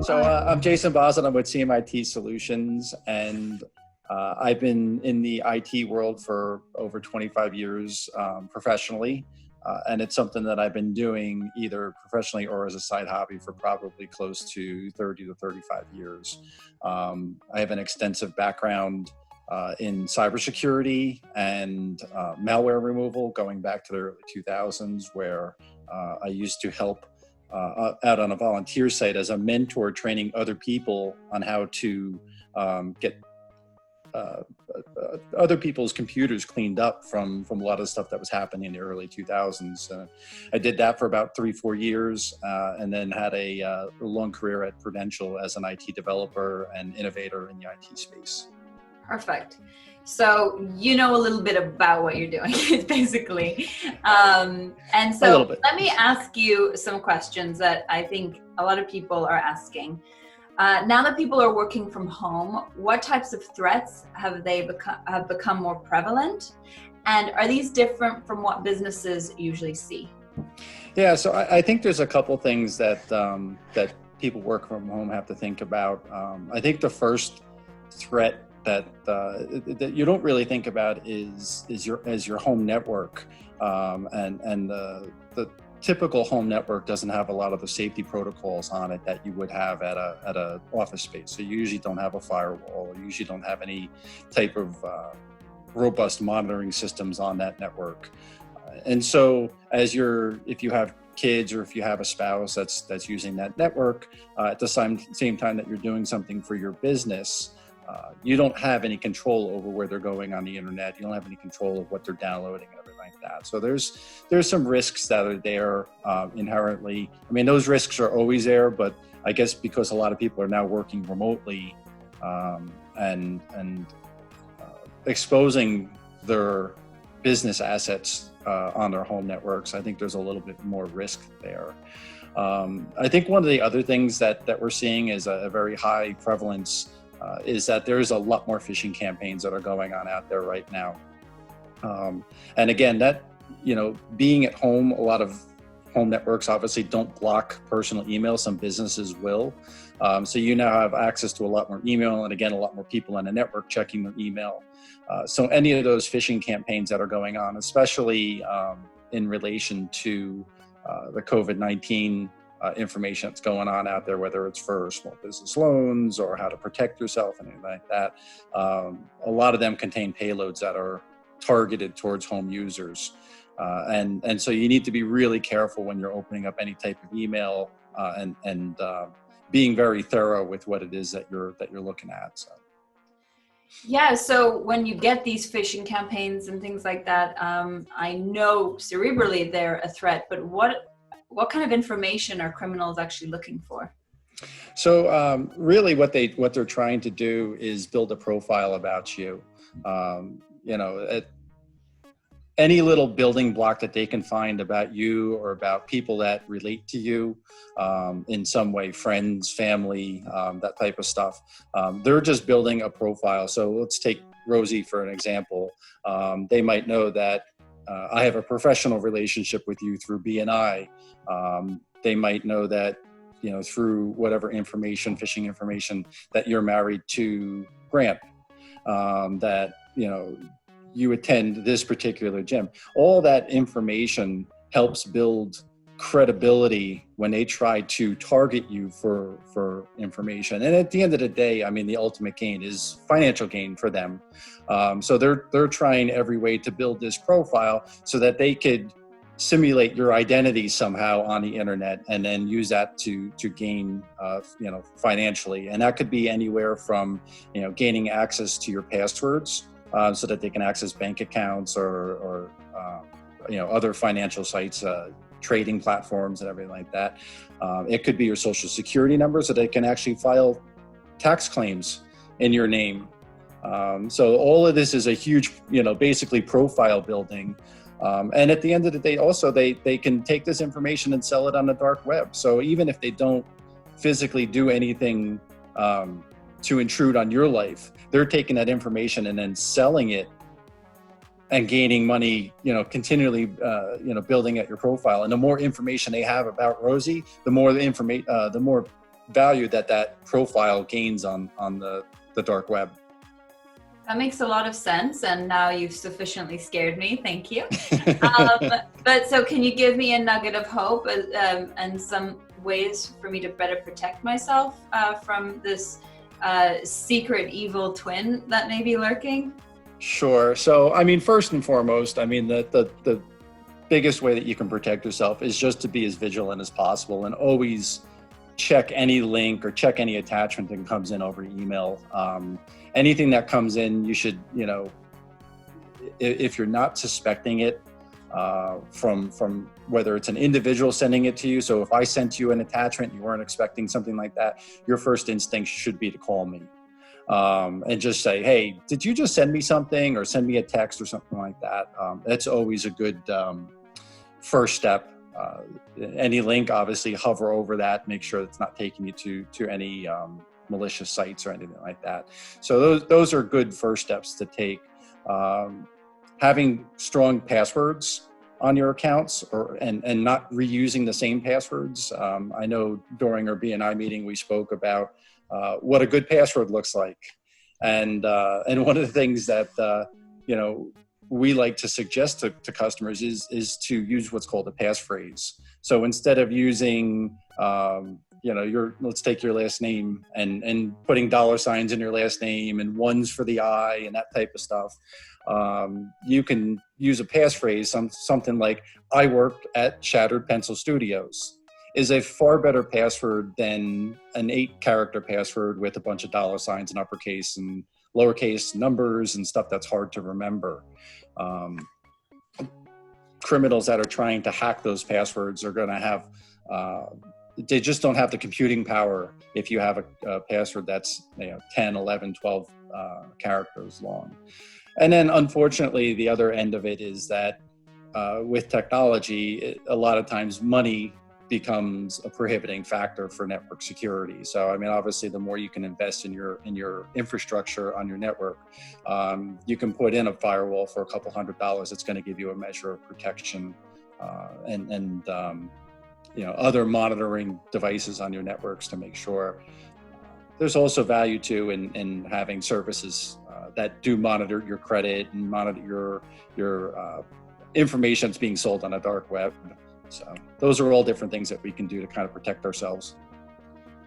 I'm Jason Bosslett. I'm with CMIT Solutions, and I've been in the IT world for over 25 years professionally, and it's something that I've been doing either professionally or as a side hobby for probably close to 30 to 35 years. I have an extensive background in cybersecurity and malware removal going back to the early 2000s, where I used to help out on a volunteer site as a mentor, training other people on how to get other people's computers cleaned up from a lot of stuff that was happening in the early 2000s. I did that for about 3-4 years, and then had a long career at Prudential as an IT developer and innovator in the IT space. Perfect. So you know a little bit about what you're doing, basically. And so let me ask you some questions that I think a lot of people are asking. Now that people are working from home, what types of threats have become more prevalent? And are these different from what businesses usually see? Yeah, so I think there's a couple things that that people work from home have to think about. I think the first threat that you don't really think about is your home network, and the typical home network doesn't have a lot of the safety protocols on it that you would have at a office space. So you usually don't have a firewall. You usually don't have any type of robust monitoring systems on that network. And so if you have kids or if you have a spouse that's using that network at the same time that you're doing something for your business, you don't have any control over where they're going on the internet. You don't have any control of what they're downloading and everything like that. So there's some risks that are there inherently. I mean, those risks are always there, but I guess because a lot of people are now working remotely and exposing their business assets on their home networks, I think there's a little bit more risk there. I think one of the other things that we're seeing is a very high prevalence is that there's a lot more phishing campaigns that are going on out there right now. And again, that, being at home, a lot of home networks obviously don't block personal email. Some businesses will. So you now have access to a lot more email, and again, a lot more people on the network checking their email. So any of those phishing campaigns that are going on, especially in relation to the COVID-19 information that's going on out there, whether it's for small business loans or how to protect yourself and anything like that. A lot of them contain payloads that are targeted towards home users. And so you need to be really careful when you're opening up any type of email and being very thorough with what it is that you're looking at. So. Yeah, so when you get these phishing campaigns and things like that, I know cerebrally they're a threat, but what kind of information are criminals actually looking for? So really what they're trying to do is build a profile about you. Any little building block that they can find about you or about people that relate to you in some way, friends, family, that type of stuff. They're just building a profile. So let's take Rosie for an example. They might know that I have a professional relationship with you through BNI. They might know that, through whatever information, phishing information, that you're married to Grant, that, you attend this particular gym. All that information helps build credibility when they try to target you for information. And at the end of the day, I mean, the ultimate gain is financial gain for them. So they're trying every way to build this profile so that they could simulate your identity somehow on the internet and then use that to gain, financially. And that could be anywhere from, gaining access to your passwords so that they can access bank accounts or other financial sites, trading platforms and everything like that. It could be your social security number so they can actually file tax claims in your name. So all of this is a huge, basically profile building. And at the end of the day, also, they can take this information and sell it on the dark web. So even if they don't physically do anything to intrude on your life, they're taking that information and then selling it and gaining money, continually, building at your profile. And the more information they have about Rosie, the more value that profile gains on the dark web. That makes a lot of sense, and now you've sufficiently scared me. Thank you. But so can you give me a nugget of hope and some ways for me to better protect myself from this secret evil twin that may be lurking? Sure. So, I mean, first and foremost, I mean, the biggest way that you can protect yourself is just to be as vigilant as possible and always check any link or check any attachment that comes in over email. Anything that comes in, you should, if you're not suspecting it from whether it's an individual sending it to you. So if I sent you an attachment, you weren't expecting something like that, your first instinct should be to call me and just say, hey, did you just send me something, or send me a text or something like that? That's always a good first step. Any link, obviously hover over that, make sure it's not taking you to any malicious sites or anything like that. So those are good first steps to take. Having strong passwords on your accounts, and not reusing the same passwords. I know during our BNI meeting we spoke about what a good password looks like, and one of the things that we like to suggest to customers is to use what's called a passphrase. So instead of using let's take your last name and putting $ in your last name and ones for the I and that type of stuff, you can use a passphrase, something like "I work at Shattered Pencil Studios" is a far better password than an 8-character password with a bunch of $ in uppercase and lowercase numbers and stuff that's hard to remember. Criminals that are trying to hack those passwords are going to have they just don't have the computing power if you have a password that's 10, 11, 12 characters long. And then unfortunately, the other end of it is that with technology, a lot of times money becomes a prohibiting factor for network security. So, I mean, obviously, the more you can invest in your infrastructure on your network, you can put in a firewall for a couple $100. It's going to give you a measure of protection, and other monitoring devices on your networks to make sure. There's also value too in having services that do monitor your credit and monitor your information that's being sold on a dark web. So those are all different things that we can do to kind of protect ourselves.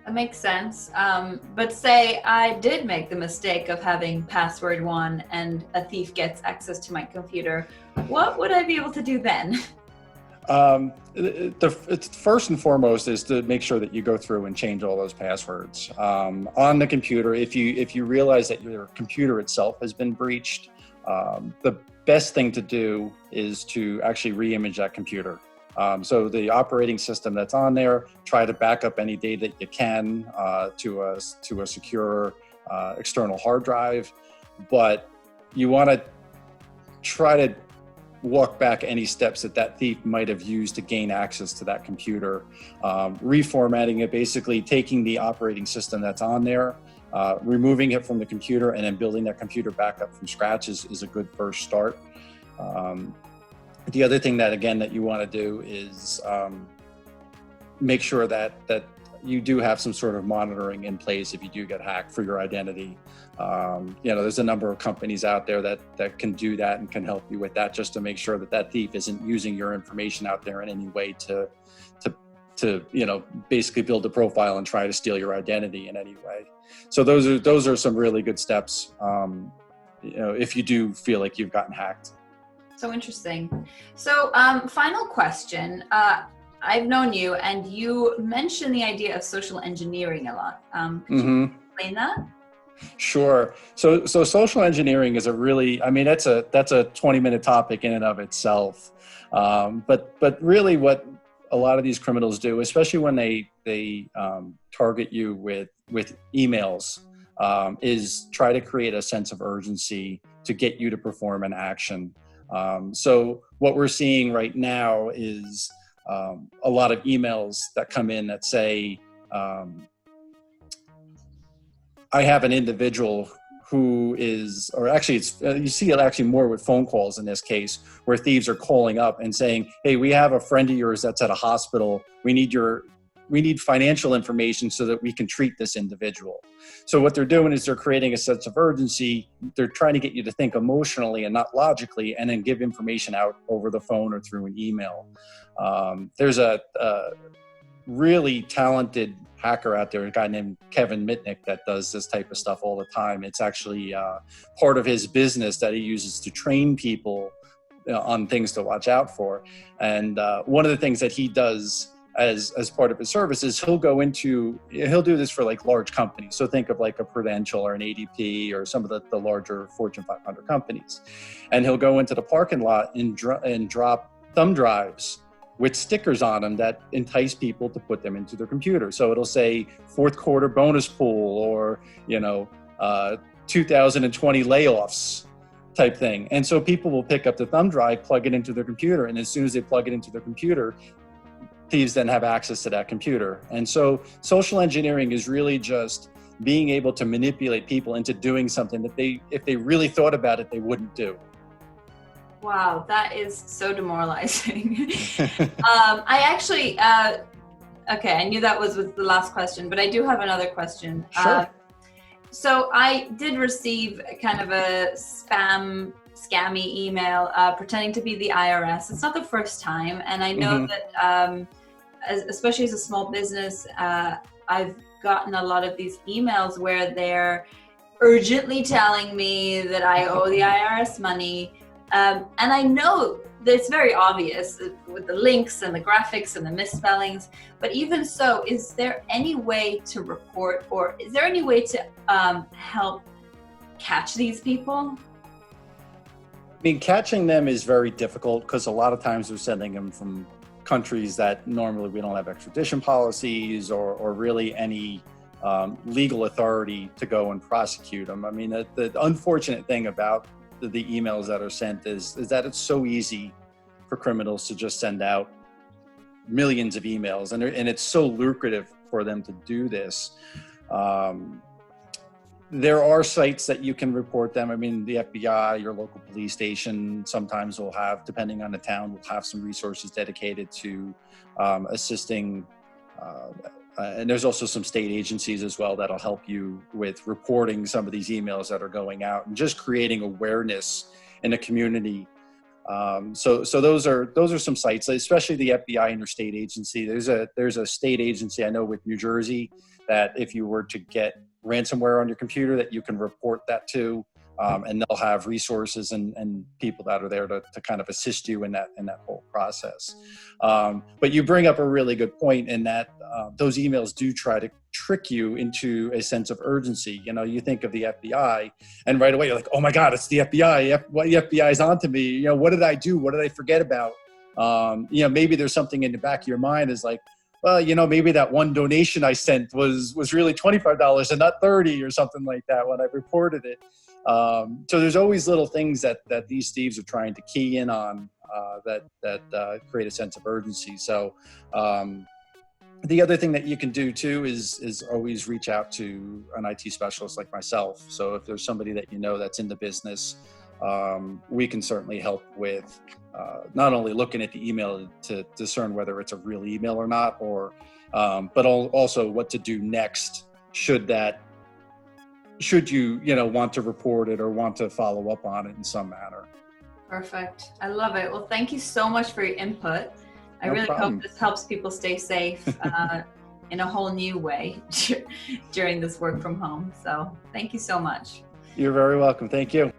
That makes sense. But say I did make the mistake of having password 1 and a thief gets access to my computer. What would I be able to do then? First and foremost is to make sure that you go through and change all those passwords on the computer. If you realize that your computer itself has been breached, the best thing to do is to actually re-image that computer. So the operating system that's on there, try to back up any data that you can to a secure external hard drive, but you want to try to walk back any steps that thief might have used to gain access to that computer. Reformatting it, basically taking the operating system that's on there, removing it from the computer, and then building that computer back up from scratch is a good first start. The other thing that you want to do is make sure that you do have some sort of monitoring in place if you do get hacked for your identity. There's a number of companies out there that can do that and can help you with that, just to make sure that thief isn't using your information out there in any way to basically build a profile and try to steal your identity in any way. So those are some really good steps if you do feel like you've gotten hacked. So interesting. So final question. I've known you, and you mentioned the idea of social engineering a lot. Could you explain that? Sure. So social engineering is that's a 20-minute topic in and of itself. But really, what a lot of these criminals do, especially when they target you with emails, is try to create a sense of urgency to get you to perform an action. So what we're seeing right now is a lot of emails that come in that say, I have an individual who is, or actually you see it actually more with phone calls in this case, where thieves are calling up and saying, hey, we have a friend of yours that's at a hospital. We need your we need financial information so that we can treat this individual. So what they're doing is they're creating a sense of urgency. They're trying to get you to think emotionally and not logically, and then give information out over the phone or through an email. There's a really talented hacker out there, a guy named Kevin Mitnick, that does this type of stuff all the time. It's actually part of his business that he uses to train people on things to watch out for. And one of the things that he does as part of his service is he'll do this for like large companies. So think of like a Prudential or an ADP or some of the larger Fortune 500 companies. And he'll go into the parking lot and drop thumb drives with stickers on them that entice people to put them into their computer. So it'll say fourth quarter bonus pool, or 2020 layoffs type thing. And so people will pick up the thumb drive, plug it into their computer, and as soon as they plug it into their computer, thieves then have access to that computer. And so social engineering is really just being able to manipulate people into doing something that if they really thought about it, they wouldn't do. Wow, that is so demoralizing. I actually, okay, I knew that was the last question, but I do have another question. Sure. So I did receive kind of a scammy email pretending to be the IRS. It's not the first time, and I know that, especially as a small business, I've gotten a lot of these emails where they're urgently telling me that I owe the IRS money. And I know that it's very obvious with the links and the graphics and the misspellings, but even so, is there any way to report, or is there any way to help catch these people? I mean, catching them is very difficult because a lot of times we're sending them from countries that normally we don't have extradition policies or really any legal authority to go and prosecute them. I mean, the unfortunate thing about the emails that are sent is that it's so easy for criminals to just send out millions of emails, and it's so lucrative for them to do this. There are sites that you can report them. I mean, the FBI, your local police station, sometimes will have, depending on the town, will have some resources dedicated to assisting. And there's also some state agencies as well that'll help you with reporting some of these emails that are going out and just creating awareness in the community. So those are some sites, especially the FBI and your state agency. There's a state agency I know with New Jersey that if you were to get ransomware on your computer, that you can report that to, and they'll have resources and people that are there to kind of assist you in that whole process. But you bring up a really good point in that those emails do try to trick you into a sense of urgency. You think of the FBI, and right away you're like, oh my God, it's the FBI. The FBI is onto me. What did I do? What did I forget about? Maybe there's something in the back of your mind is like, well, maybe that one donation I sent was really $25 and not $30 or something like that when I reported it. So there's always little things that these thieves are trying to key in on that create a sense of urgency. So the other thing that you can do too is always reach out to an IT specialist like myself. So if there's somebody that that's in the business, we can certainly help with not only looking at the email to discern whether it's a real email or not, but also what to do next should you want to report it or want to follow up on it in some manner. Perfect. I love it. Well, thank you so much for your input. I really hope this helps people stay safe in a whole new way during this work from home. So thank you so much. You're very welcome. Thank you.